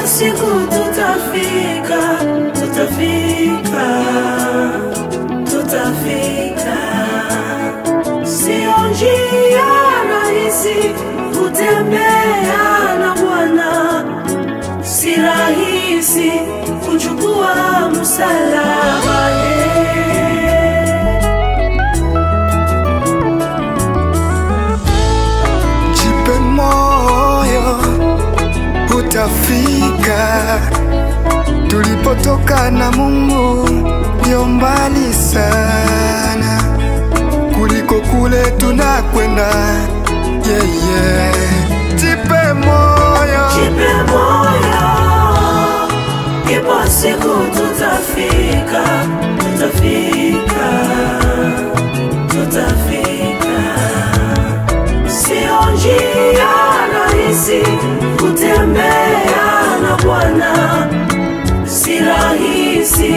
Siku tutafika, sio njia rahisi kutembea na Bwana, si rahisi kuchukua msalaba. Jipe moyo, utafika. Tulipotoka na Mungu ndio mbali sana kuliko kule tunakwenda. Yeah. Jipe moyo, ipo siku tutafika. Sio njia rahisi kutembea na Bwana, si rahisi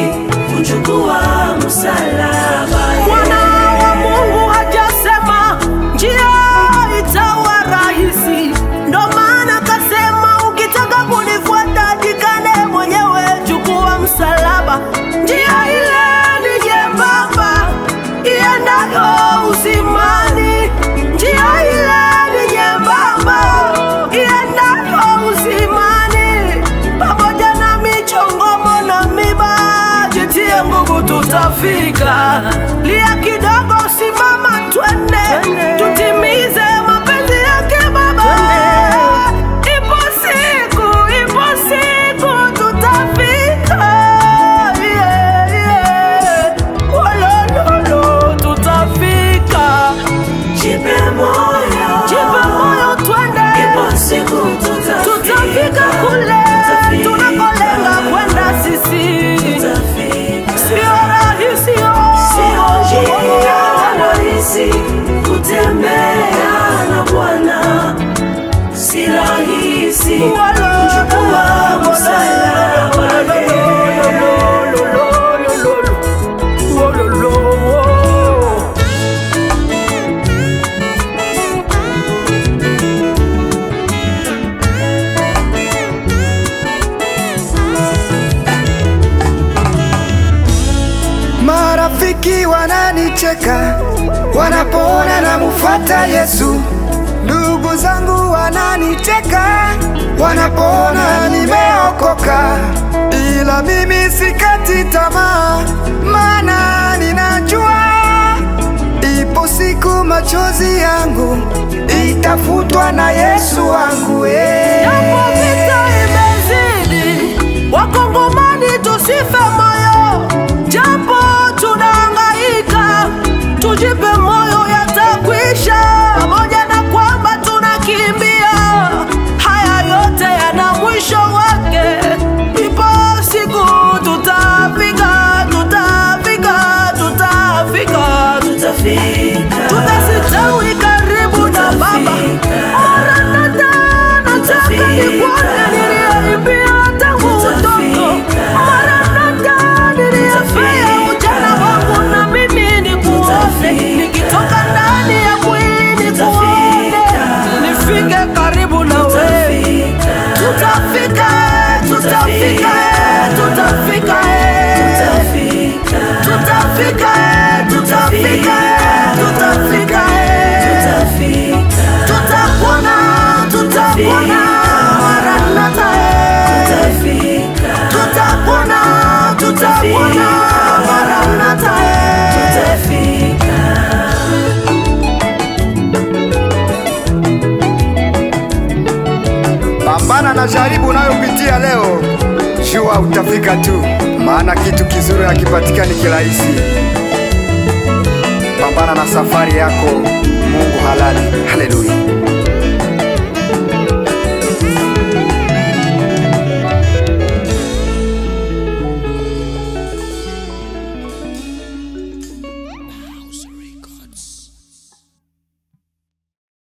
kuchukua msalaba. Mwana wa Mungu hajasema njia itawa rahisi, ndo maana kasema ukitaka kunifuata jikane mwenyewe, chukua msalaba. Njia ile ni nyembamba iendayo uzimani, njia ile ni nyembamba iendayo uzimani, pamoja na michongomo na miba, jitie nguvu tutafika. Lia kidogo, simama twende, tutimize mapenzi yake Baba. Ipo siku tutafika. Wololo, tutafika. Jipe moyo twende, ipo siku tutafika kule tunakolenga kwenda sisi. Sio rahisi kutembea na Bwana, si rahisi kuchukua msalaba. Marafiki wananicheka wanapoona namufuata Yesu. Ndugu zangu wananicheka wanapoona nimeokoka, ila mimi sikati tamaa, maana ninajua ipo siku machozi yangu itafutwa na Yesu wangu. Japo vita imezidi, Wakongomani tusife moyo. Japo tunahangaika, tujipe moyo, yatakwisha. Pamoja na kwamba tunakimbia, haya yote yana mwisho wake. Ipo siku tutafika. Tutasitawi karibu na Baba. Nataka nikuone niliyoibia tangu utoto. Niliyofia ujana wangu, na mimi nikuone. Nikitoka ndani ya mwili nikuone, nifike karibu na wewe. Tutafika. Tutakuona Maranatha. Tutakuona Maranatha. Pambana na jaribu unayopitia leo, jua utafika tu, maana kitu kizuri hakipatikani kirahisi. Pambana na safari yako, Mungu halali. Haleluya.